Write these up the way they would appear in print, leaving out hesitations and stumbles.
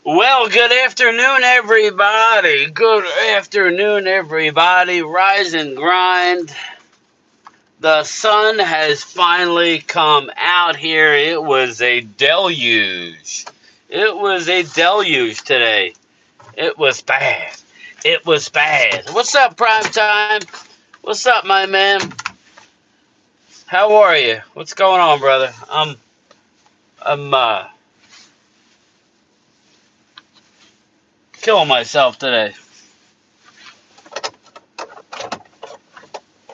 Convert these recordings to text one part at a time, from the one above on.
Well, good afternoon, everybody. Good afternoon, everybody. Rise and grind. The sun has finally come out here. It was a deluge. It was a deluge today. It was bad. It was bad. What's up, Prime Time? What's up, my man? How are you? What's going on, brother? I'm killing myself today.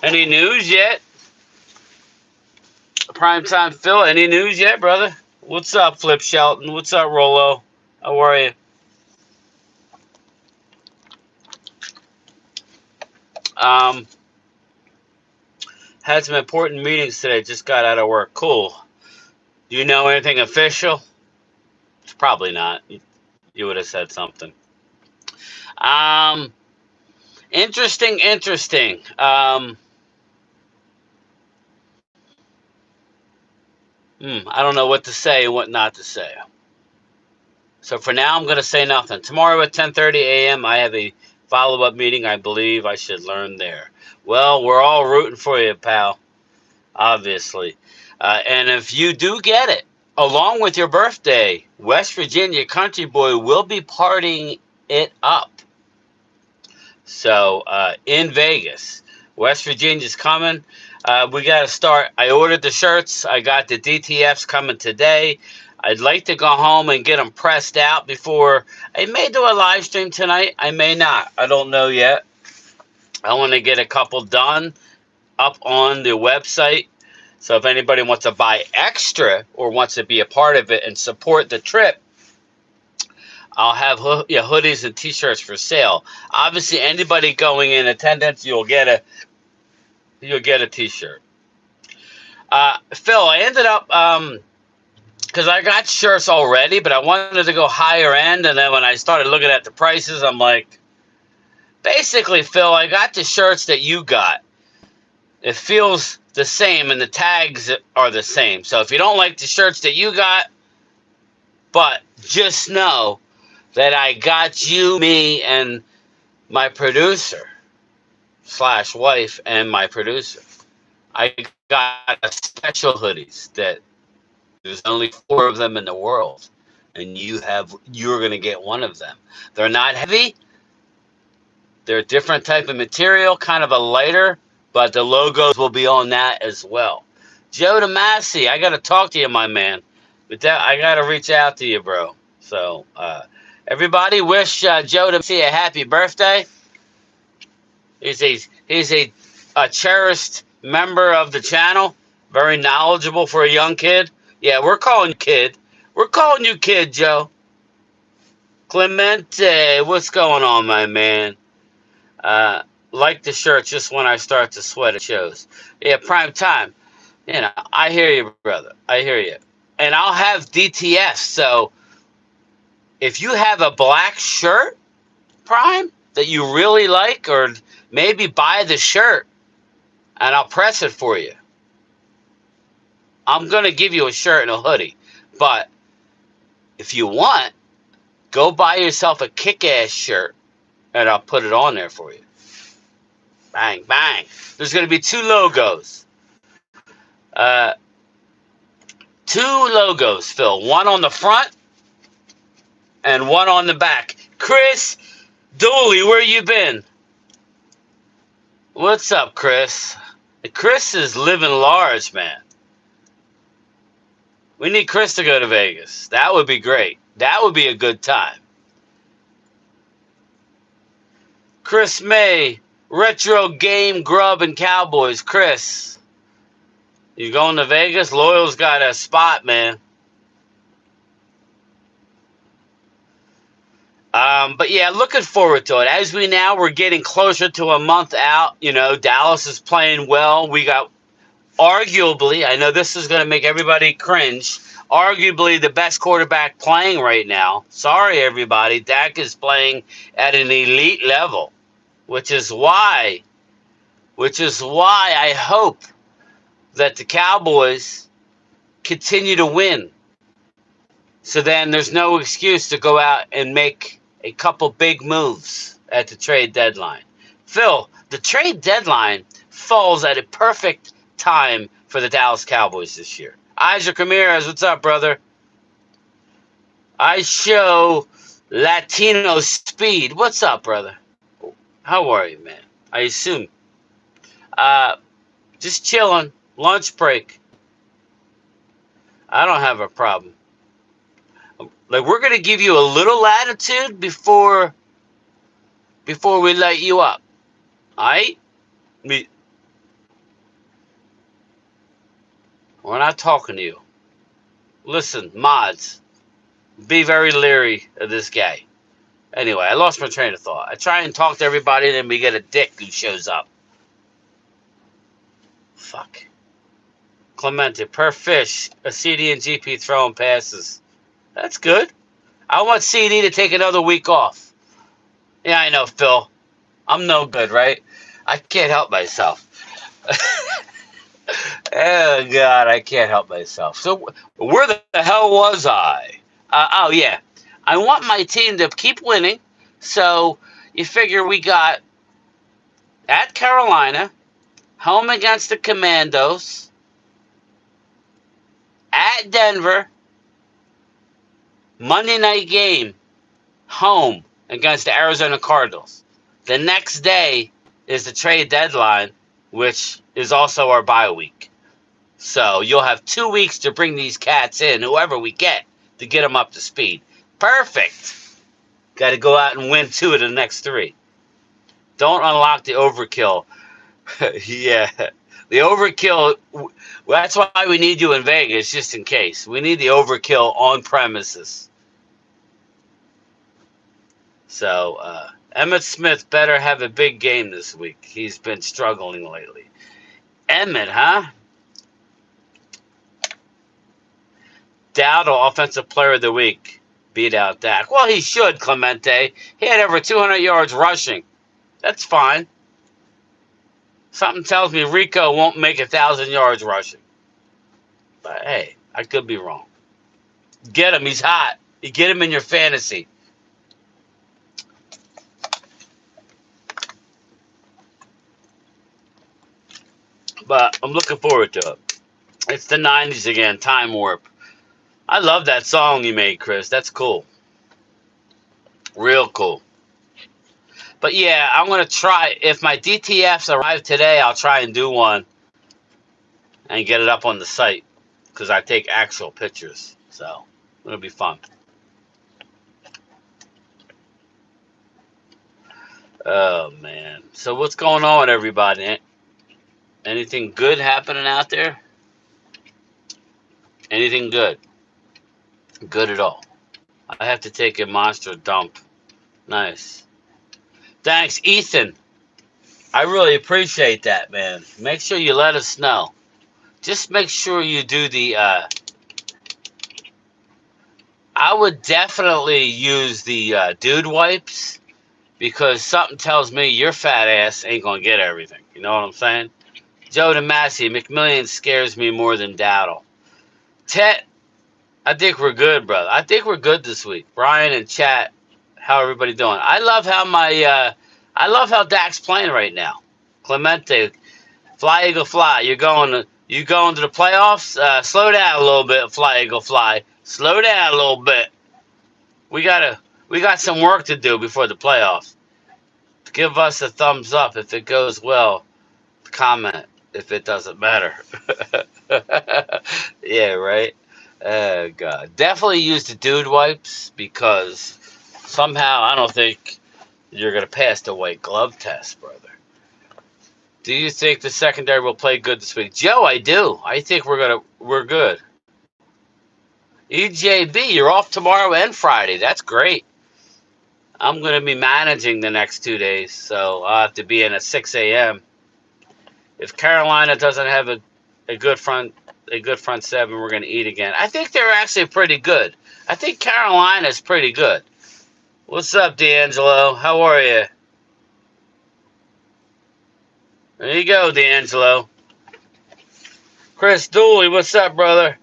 Any news yet? Primetime Phil, any news yet, brother? What's up, Flip Shelton? What's up, Rolo? How are you? Um, had some important meetings today. Just got out of work. Cool. Do you know anything official? Probably not. You would have said something. Um, interesting. I don't know what to say and what not to say. So for now, I'm going to say nothing. Tomorrow at 10:30 a.m., I have a follow-up meeting. I believe I should learn there. Well, we're all rooting for you, pal. Obviously. And if you do get it, along with your birthday, West Virginia Country Boy will be partying it up. So in Vegas, West Virginia's coming. We got to start. I ordered the shirts. I got the DTFs coming today. I'd like to go home and get them pressed out before. I may do a live stream tonight. I may not. I don't know yet. I want to get a couple done up on the website. So if anybody wants to buy extra or wants to be a part of it and support the trip, I'll have hoodies and t-shirts for sale. Obviously, anybody going in attendance, you'll get a t-shirt. Phil, I ended up because I got shirts already, but I wanted to go higher end, and then when I started looking at the prices, I'm like, basically, Phil, I got the shirts that you got. It feels the same, and the tags are the same. So if you don't like the shirts that you got, but just know that I got you, me, and my producer / wife and my producer. I got a special hoodies that there's only 4 of them in the world, and you're gonna get one of them. They're not heavy. They're a different type of material, kind of a lighter, but the logos will be on that as well. Joe DeMasi, I got to talk to you, my man. But I got to reach out to you, bro. So, everybody wish Joe DeMasi a happy birthday. He's a cherished member of the channel. Very knowledgeable for a young kid. Yeah, we're calling you kid. We're calling you kid, Joe. Clemente, what's going on, my man? Like the shirt just when I start to sweat, it shows. Yeah, prime time. I hear you, brother. I hear you. And I'll have DTS. So if you have a black shirt, Prime, that you really like, or maybe buy the shirt and I'll press it for you. I'm going to give you a shirt and a hoodie. But if you want, go buy yourself a kick-ass shirt and I'll put it on there for you. Bang, bang. There's going to be 2 logos. 2 logos, Phil. One on the front and one on the back. Chris Dooley, where you been? What's up, Chris? Chris is living large, man. We need Chris to go to Vegas. That would be great. That would be a good time. Chris May, Retro Game Grub and Cowboys. Chris, you going to Vegas? Loyal's got a spot, man. But yeah, looking forward to it. As we're getting closer to a month out. Dallas is playing well. We got arguably, I know this is going to make everybody cringe, arguably the best quarterback playing right now. Sorry, everybody. Dak is playing at an elite level, which is why I hope that the Cowboys continue to win. So then there's no excuse to go out and make a couple big moves at the trade deadline. Phil, the trade deadline falls at a perfect time for the Dallas Cowboys this year. Isaac Ramirez, what's up, brother? I show Latino Speed. What's up, brother? How are you, man? I assume. Uh, just chilling. Lunch break. I don't have a problem. Like, we're gonna give you a little latitude before we let you up. Alright? We're not talking to you. Listen, mods, be very leery of this guy. Anyway, I lost my train of thought. I try and talk to everybody, and then we get a dick who shows up. Fuck. Clemente, per fish, a CD and GP throwing passes. That's good. I want CD to take another week off. Yeah, I know, Phil. I'm no good, right? I can't help myself. Oh, God, I can't help myself. So, where the hell was I? Oh, yeah. I want my team to keep winning. So, you figure we got at Carolina, home against the Commandos, at Denver, Monday night game, home against the Arizona Cardinals. The next day is the trade deadline, which is also our bye week. So you'll have 2 weeks to bring these cats in, whoever we get, to get them up to speed. Perfect. Got to go out and win 2 of the next 3. Don't unlock the overkill. Yeah. The overkill, that's why we need you in Vegas, just in case. We need the overkill on premises. So, Emmitt Smith better have a big game this week. He's been struggling lately. Emmitt, huh? Dowdle, Offensive Player of the Week. Beat out Dak. Well, he should, Clemente. He had over 200 yards rushing. That's fine. Something tells me Rico won't make 1,000 yards rushing. But, hey, I could be wrong. Get him. He's hot. You get him in your fantasy. But I'm looking forward to it. It's the 90s again, Time Warp. I love that song you made, Chris. That's cool. Real cool. But yeah, I'm going to try. If my DTFs arrive today, I'll try and do one and get it up on the site because I take actual pictures. So it'll be fun. Oh, man. So what's going on, everybody? Anything good happening out there? Anything good? Good at all. I have to take a monster dump. Nice. Thanks, Ethan. I really appreciate that, man. Make sure you let us know. Just make sure you do the, I would definitely use the dude wipes because something tells me your fat ass ain't going to get everything. You know what I'm saying? Joe DeMasi, McMillian scares me more than Dowdle. Tet, I think we're good, brother. I think we're good this week. Brian and chat, how everybody doing? I love how Dak's playing right now. Clemente, fly eagle fly. You going to the playoffs? Slow down a little bit, fly eagle fly. Slow down a little bit. We got some work to do before the playoffs. Give us a thumbs up if it goes well. Comment if it doesn't matter. Yeah, right. Oh, God. Definitely use the dude wipes because somehow I don't think you're going to pass the white glove test, brother. Do you think the secondary will play good this week? Joe, I do. I think we're good. EJB, you're off tomorrow and Friday. That's great. I'm going to be managing the next 2 days, so I'll have to be in at 6 a.m. If Carolina doesn't have a good front seven, we're going to eat again. I think they're actually pretty good. I think Carolina's pretty good. What's up, D'Angelo? How are you? There you go, D'Angelo. Chris Dooley, what's up, brother?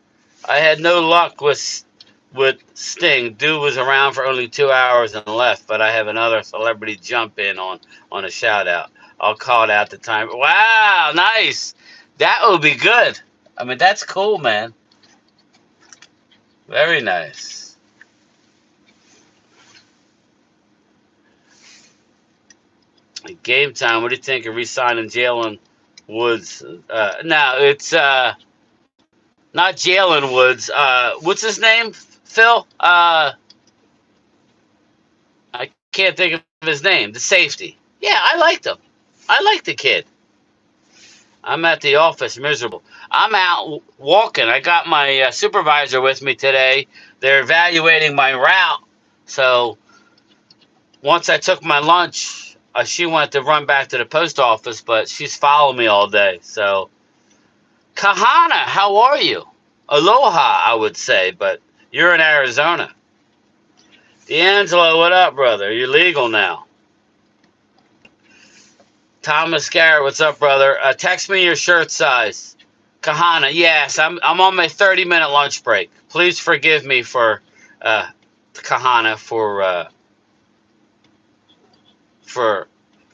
I had no luck with with Sting. Dude was around for only 2 hours and left, but I have another celebrity jump in on a shout out. I'll call it out the time. Wow, nice. That would be good. I mean, that's cool, man. Very nice. Game time. What do you think of re-signing Jalen Woods? No, it's not Jalen Woods. What's his name? Phil? I can't think of his name. The safety. Yeah, I liked him. I like the kid. I'm at the office miserable. I'm out walking. I got my supervisor with me today. They're evaluating my route. So once I took my lunch, she wanted to run back to the post office, but she's following me all day. So, Kahana, how are you? Aloha, I would say, but you're in Arizona. D'Angelo, what up, brother? You're legal now. Thomas Garrett, what's up, brother? Text me your shirt size. Kahana, yes, I'm on my 30-minute lunch break. Please forgive me for Kahana for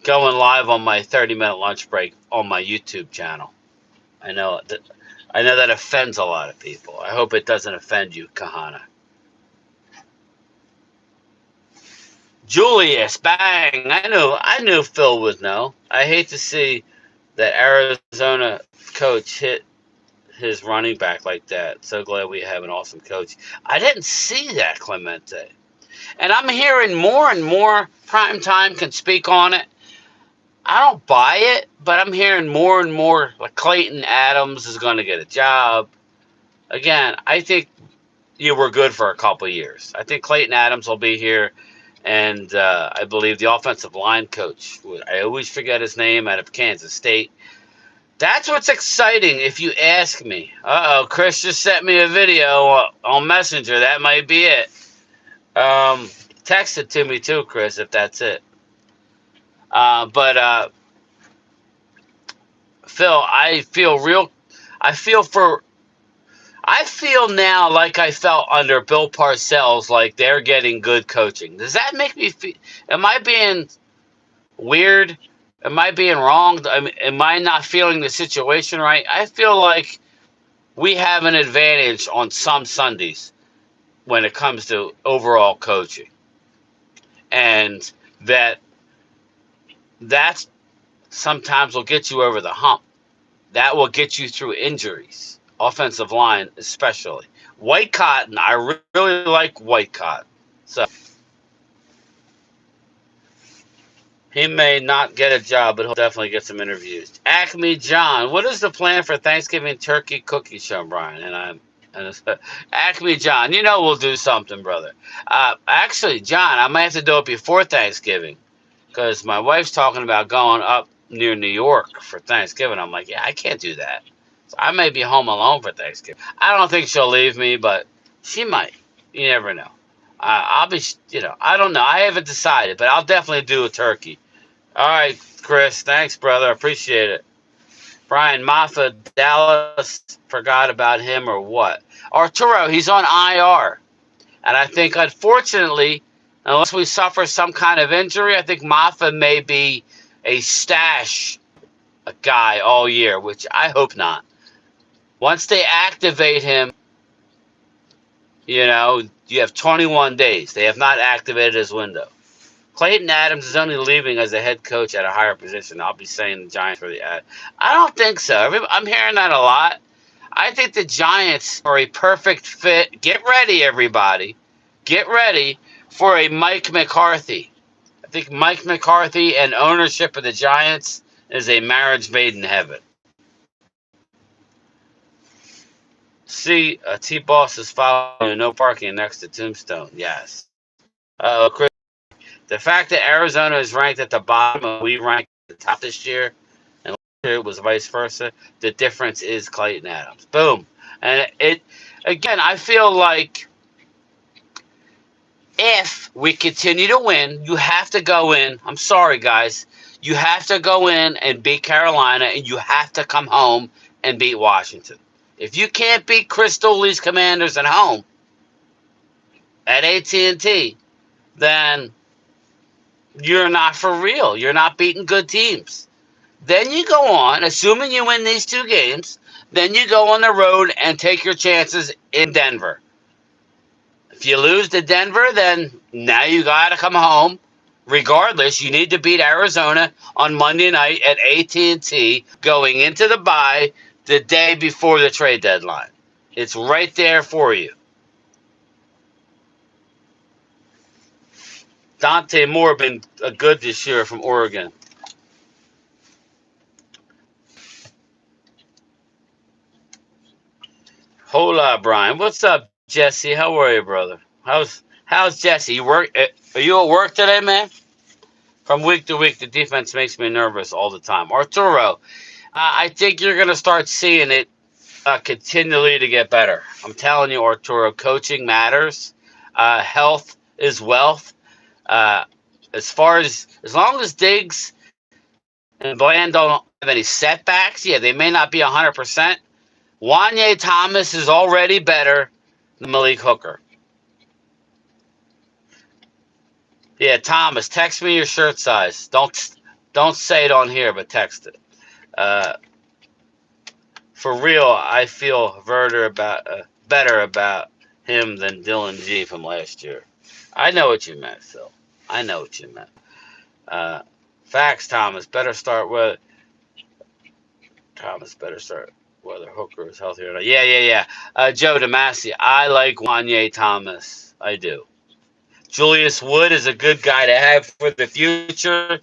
going live on my 30-minute lunch break on my YouTube channel. I know that offends a lot of people. I hope it doesn't offend you, Kahana. Julius, bang! I knew Phil would know. I hate to see that Arizona coach hit his running back like that. So glad we have an awesome coach. I didn't see that, Clemente. And I'm hearing more and more. Primetime can speak on it. I don't buy it, but I'm hearing more and more like Clayton Adams is going to get a job. Again, I think you were good for a couple of years. I think Clayton Adams will be here, and I believe the offensive line coach, I always forget his name, out of Kansas State. That's what's exciting, if you ask me. Chris just sent me a video on Messenger. That might be it. Text it to me too, Chris, if that's it. But Phil, I feel now like I felt under Bill Parcells, like they're getting good coaching. Does that make me feel? Am I being weird? Am I being wrong? Am I not feeling the situation right? I feel like we have an advantage on some Sundays when it comes to overall coaching, and that's sometimes will get you over the hump. That will get you through injuries, offensive line especially. White Cotton, I really like White Cotton. So he may not get a job, but he'll definitely get some interviews. Acme John, what is the plan for Thanksgiving turkey cookie show, Brian? Acme John, we'll do something, brother. Actually, John, I might have to do it before Thanksgiving because my wife's talking about going up near New York for Thanksgiving. I'm like, yeah, I can't do that. So I may be home alone for Thanksgiving. I don't think she'll leave me, but she might. You never know. I'll be, I don't know. I haven't decided, but I'll definitely do a turkey. All right, Chris. Thanks, brother. I appreciate it. Brian Maffa, Dallas forgot about him or what? Arturo, he's on IR. And I think, unfortunately, unless we suffer some kind of injury, I think Maffa may be a stash guy all year, which I hope not. Once they activate him, you have 21 days. They have not activated his window. Clayton Adams is only leaving as a head coach at a higher position. I'll be saying the Giants for the ad. I don't think so. I'm hearing that a lot. I think the Giants are a perfect fit. Get ready, everybody. Get ready for a Mike McCarthy. I think Mike McCarthy and ownership of the Giants is a marriage made in heaven. See, T-Boss is following no parking next to Tombstone. Yes. Chris, the fact that Arizona is ranked at the bottom and we ranked at the top this year, and last year it was vice versa, the difference is Clayton Adams. Boom. And again, I feel like if we continue to win, you have to go in. I'm sorry, guys. You have to go in and beat Carolina, and you have to come home and beat Washington. If you can't beat Chris Dooley's Commanders at home, at AT&T, then you're not for real. You're not beating good teams. Then you go on, assuming you win these two games, then you go on the road and take your chances in Denver. If you lose to Denver, then now you got to come home. Regardless, you need to beat Arizona on Monday night at AT&T going into the bye the day before the trade deadline. It's right there for you. Dante Moore been good this year from Oregon. Hola, Brian. What's up, Jesse? How are you, brother? How's Jesse? You work? Are you at work today, man? From week to week, the defense makes me nervous all the time. Arturo, I think you're gonna start seeing it continually to get better. I'm telling you, Arturo, coaching matters. Health is wealth. Uh, as long as Diggs and Bland don't have any setbacks, yeah, they may not be 100%. Wanye Thomas is already better than Malik Hooker. Yeah, Thomas, text me your shirt size. Don't say it on here, but text it. Uh, for real, I feel better about him than Dylan G from last year. I know what you meant, Phil. I know what you meant. Uh, Facts, Thomas. Thomas better start whether Hooker is healthy or not. Yeah. Joe DeMasi. I like Wanye Thomas. I do. Julius Wood is a good guy to have for the future.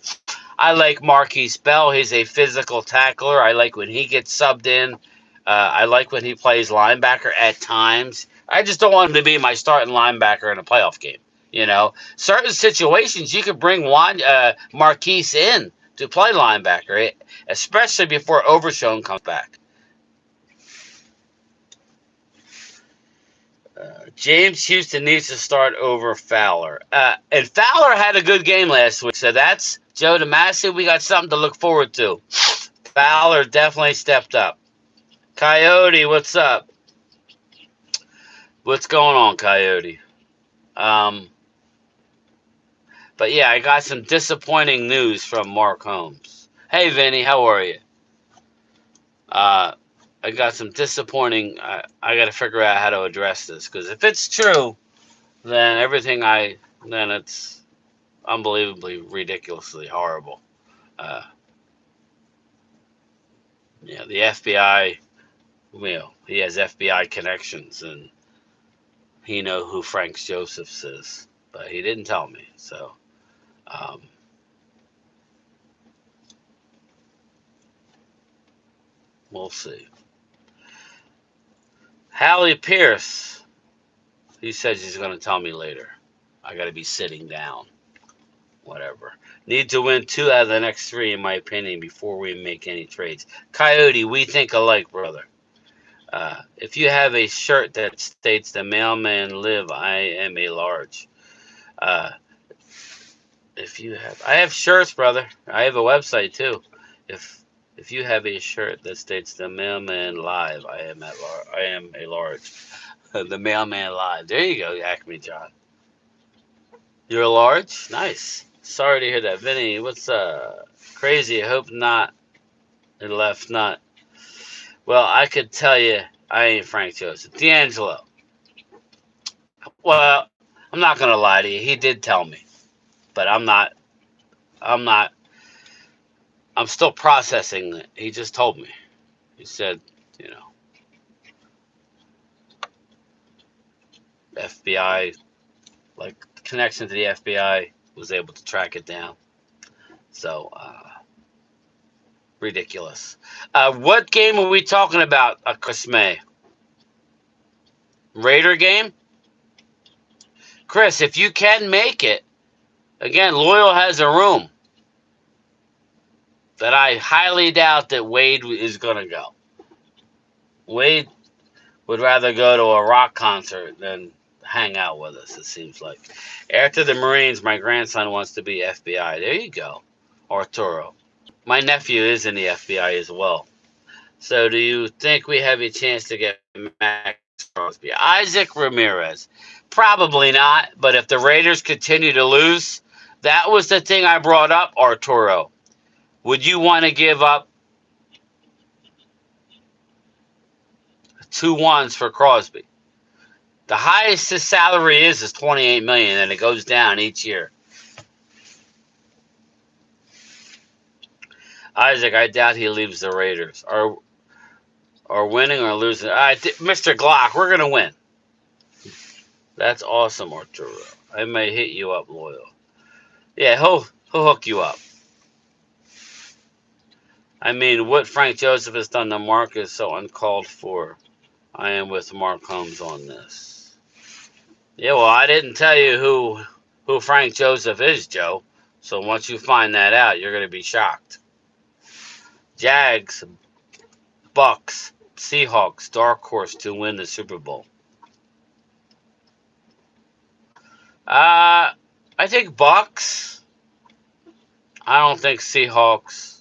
I like Marquise Bell. He's a physical tackler. I like when he gets subbed in. I like when he plays linebacker at times. I just don't want him to be my starting linebacker in a playoff game. You know, certain situations you could bring Marquise in to play linebacker, especially before Overshown comes back. James Houston needs to start over Fowler. And Fowler had a good game last week, so that's Joe DeMasi. We got something to look forward to. Fowler definitely stepped up. Coyote, what's up? What's going on, Coyote? Um, but yeah, I got some disappointing news from Mark Holmes. Hey, Vinny, how are you? Uh, I got some disappointing. I got to figure out how to address this because if it's true, then then it's unbelievably, ridiculously horrible. Uh, yeah, the FBI. He has FBI connections, and he know who Frank Josephs is, but he didn't tell me. So, um, we'll see. Hallie Pierce. He says he's going to tell me later. I got to be sitting down. Whatever. Need to win 2 out of the next 3, in my opinion, before we make any trades. Coyote, we think alike, brother. If you have a shirt that states "The Mailman Live, I am a large." Uh, I have shirts, brother. I have a website too. If if you have a shirt that states "The Mailman Live, I am a large." The Mailman Live. There you go, Acme John. You're a large? Nice. Sorry to hear that. Vinny, what's crazy? I hope not. It left not. Well, I could tell you I ain't Frank Joseph. D'Angelo. Well, I'm not gonna lie to you. He did tell me. But I'm not I'm still processing it. He just told me. He said, you know, FBI, like connection to the FBI, was able to track it down. So, ridiculous. What game are we talking about, Chris May? Raider game? Chris, if you can make it, again, Loyal has a room that I highly doubt that Wade is going to go. Wade would rather go to a rock concert than hang out with us, it seems like. After the Marines, my grandson wants to be FBI. There you go, Arturo. My nephew is in the FBI as well. So do you think we have a chance to get Mac Crosby. Isaac Ramirez. Probably not, but if the Raiders continue to lose, that was the thing I brought up, Arturo. Would you want to give up 2 1s for Crosby? The highest his salary is $28 million, and it goes down each year. Isaac, I doubt he leaves the Raiders. Or winning or losing. Mr. Glock, we're gonna win. That's awesome, Arturo. I may hit you up, Loyal. Yeah, he'll hook you up. I mean, what Frank Joseph has done to Mark is so uncalled for. I am with Mark Holmes on this. Yeah, well, I didn't tell you who Frank Joseph is, Joe. So once you find that out, you're going to be shocked. Jags, Bucks, Seahawks, dark horse to win the Super Bowl. I think Bucks. I don't think Seahawks.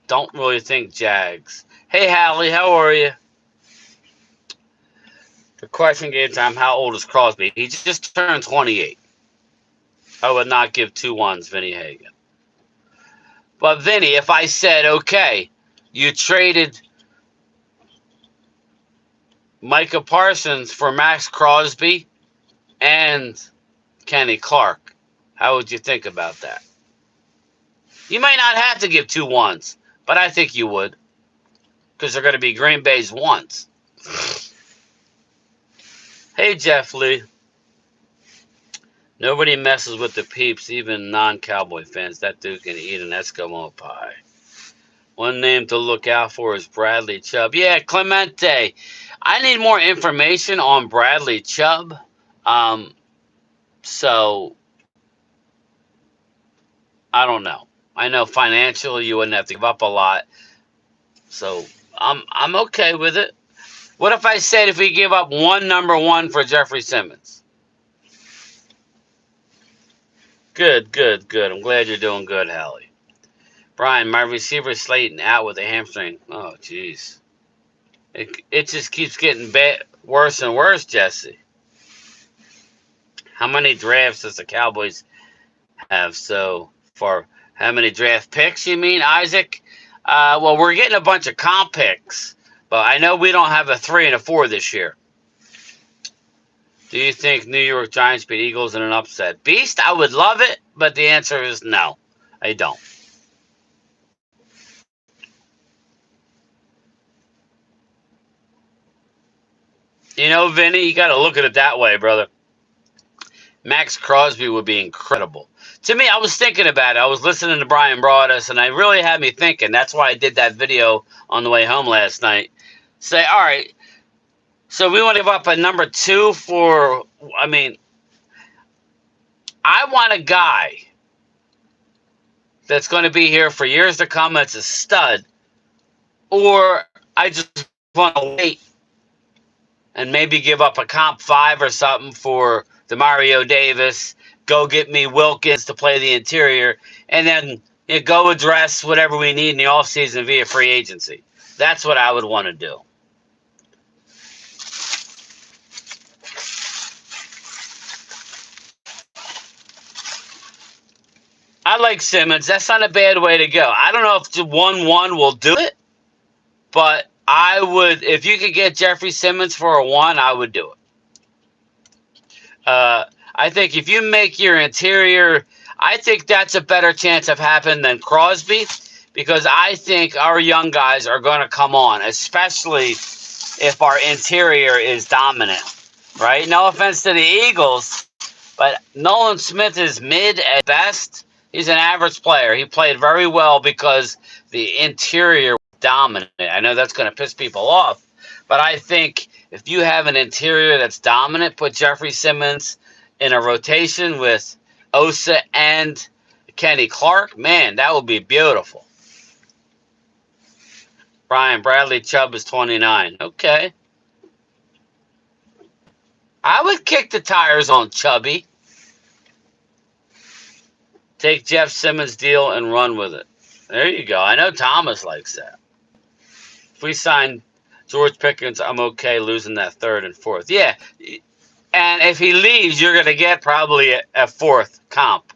Don't really think Jags. Hey, Hallie, how are you? The question game time, how old is Crosby? He just turned 28. I would not give 2 1s, Vinny Hagan. But, Vinny, if I said, okay, you traded Micah Parsons for Max Crosby and Kenny Clark, how would you think about that? You might not have to give 2 1s, but I think you would, because they're going to be Green Bay's 1s. Hey, Jeff Lee. Nobody messes with the peeps, even non-Cowboy fans. That dude can eat an Eskimo pie. One name to look out for is Bradley Chubb. Yeah, Clemente. I need more information on Bradley Chubb. So, I don't know. I know financially you wouldn't have to give up a lot. So, I'm okay with it. What if I said if we give up one number 1 for Jeffrey Simmons? Good. I'm glad you're doing good, Hallie. Brian, my receiver Slayton out with a hamstring. Oh, jeez. It just keeps getting worse and worse, Jesse. How many drafts does the Cowboys have so far? How many draft picks, you mean, Isaac? Well, we're getting a bunch of comp picks, but I know we don't have a 3 and a 4 this year. Do you think New York Giants beat Eagles in an upset? Beast, I would love it, but the answer is no. I don't. You know, Vinny, you got to look at it that way, brother. Max Crosby would be incredible. To me, I was thinking about it. I was listening to Brian Broaddus, and it really had me thinking. That's why I did that video on the way home last night. Say, all right, so we want to give up a number 2 for, I mean, I want a guy that's going to be here for years to come that's a stud, or I just want to wait and maybe give up a comp 5 or something for DeMario Davis, go get me Wilkins to play the interior, and then go address whatever we need in the offseason via free agency. That's what I would want to do. I like Simmons. That's not a bad way to go. I don't know if 1-1 will do it, but I would, if you could get Jeffrey Simmons for a 1, I would do it. I think if you make your interior, I think that's a better chance of happening than Crosby, because I think our young guys are going to come on, especially if our interior is dominant, right? No offense to the Eagles, but Nolan Smith is mid at best. He's an average player. He played very well because the interior was dominant. I know that's going to piss people off, but I think if you have an interior that's dominant, put Jeffrey Simmons in a rotation with Osa and Kenny Clark, man, that would be beautiful. Brian, Bradley Chubb is 29. Okay. I would kick the tires on Chubby. Take Jeff Simmons' deal and run with it. There you go. I know Thomas likes that. If we sign George Pickens, I'm okay losing that third and fourth. Yeah, and if he leaves, you're going to get probably a fourth comp.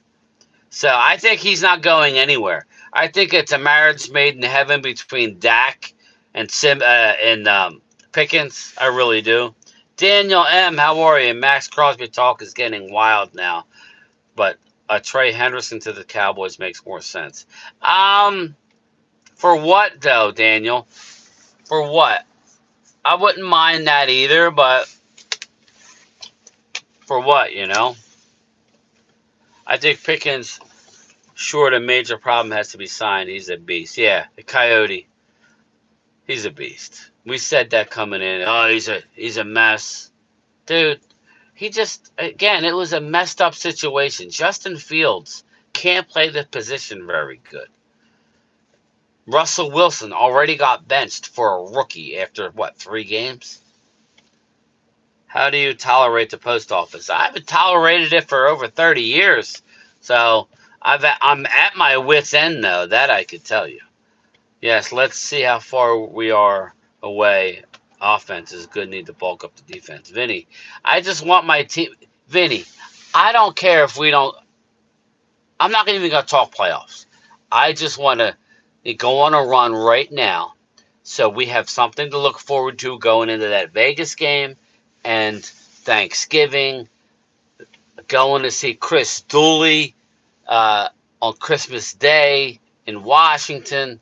So I think he's not going anywhere. I think it's a marriage made in heaven between Dak and Pickens. I really do. Daniel M, how are you? Max Crosby talk is getting wild now, but Trey Henderson to the Cowboys makes more sense. For what though, Daniel? For what? I wouldn't mind that either, but for what, you know? I think Pickens, short a major problem, has to be signed. He's a beast. Yeah, the Coyote, he's a beast. We said that coming in. Oh, he's a mess. Dude, he just, again, it was a messed up situation. Justin Fields can't play the position very good. Russell Wilson already got benched for a rookie after, what, 3 games? How do you tolerate the post office? I haven't tolerated it for over 30 years. So I'm at my wit's end, though. That I could tell you. Yes, let's see how far we are away. Offense is good. Need to bulk up the defense. Vinny, I just want my team. Vinny, I don't care if we don't. I'm not even going to talk playoffs. I just want to go on a run right now so we have something to look forward to going into that Vegas game and Thanksgiving, going to see Chris Dooley on Christmas Day in Washington.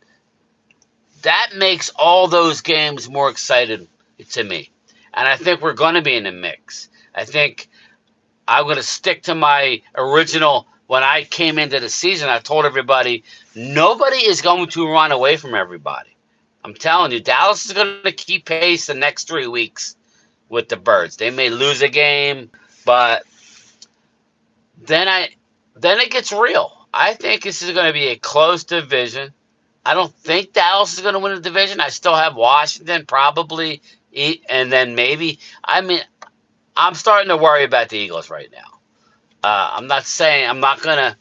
That makes all those games more exciting to me. And I think we're going to be in the mix. I think I'm going to stick to my original. When I came into the season, I told everybody, nobody is going to run away from everybody. I'm telling you, Dallas is going to keep pace the next 3 weeks with the Birds. They may lose a game, but then it gets real. I think this is going to be a close division. I don't think Dallas is going to win the division. I still have Washington probably, and then maybe. I mean, I'm starting to worry about the Eagles right now. I'm not saying I'm not going to,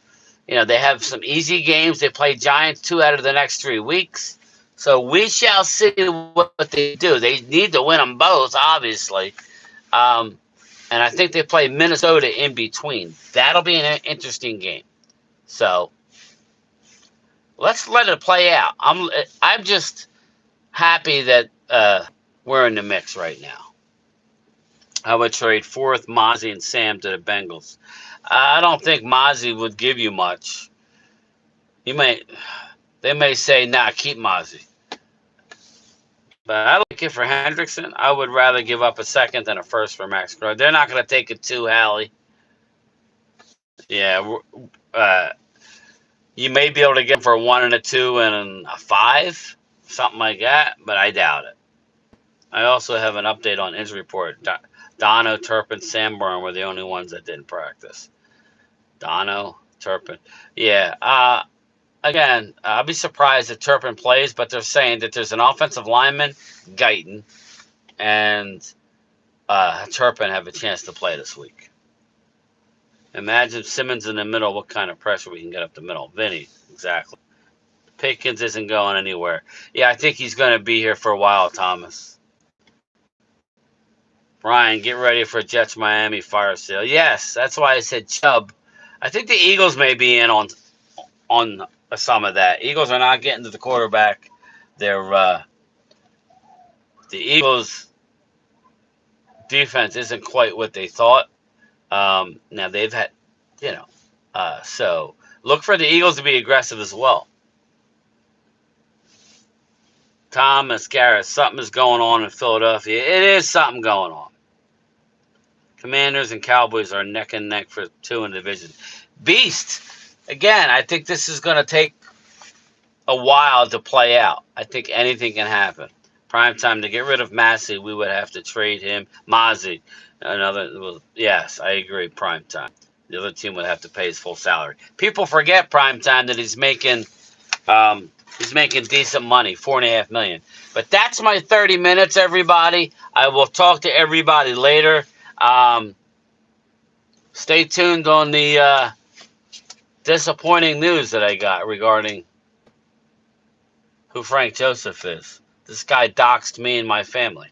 they have some easy games. They play Giants 2 out of the next 3 weeks. So we shall see what they do. They need to win them both, obviously. And I think they play Minnesota in between. That'll be an interesting game. So let's let it play out. I'm just happy that we're in the mix right now. I would trade fourth Mozzie and Sam to the Bengals. I don't think Mozzie would give you much. They may say, nah, keep Mozzie. But I like it for Hendrickson. I would rather give up a second than a first for Max Crosby. They're not going to take it to Hallie. Yeah, you may be able to get him for a 1 and a 2 and a 5, something like that, but I doubt it. I also have an update on injury report. Dono, Turpin, Sanborn were the only ones that didn't practice. Dono, Turpin. Yeah, again, I'll be surprised if Turpin plays, but they're saying that there's an offensive lineman, Guyton, and Turpin have a chance to play this week. Imagine Simmons in the middle, what kind of pressure we can get up the middle. Vinny, exactly. Pickens isn't going anywhere. Yeah, I think he's going to be here for a while, Thomas. Brian, get ready for Jets Miami fire sale. Yes, that's why I said Chubb. I think the Eagles may be in on some of that. Eagles are not getting to the quarterback. The Eagles defense isn't quite what they thought. Now they've had, so look for the Eagles to be aggressive as well. Thomas Garrett, something is going on in Philadelphia. It is something going on. Commanders and Cowboys are neck and neck for 2 in the division. Beast, again, I think this is going to take a while to play out. I think anything can happen. Prime time to get rid of Massey, we would have to trade him. Mozzie, yes, I agree. Prime time. The other team would have to pay his full salary. People forget prime time that he's making decent money, $4.5 million. But that's my 30 minutes, everybody. I will talk to everybody later. Stay tuned on the disappointing news that I got regarding who Frank Joseph is. this guy doxed me and my family.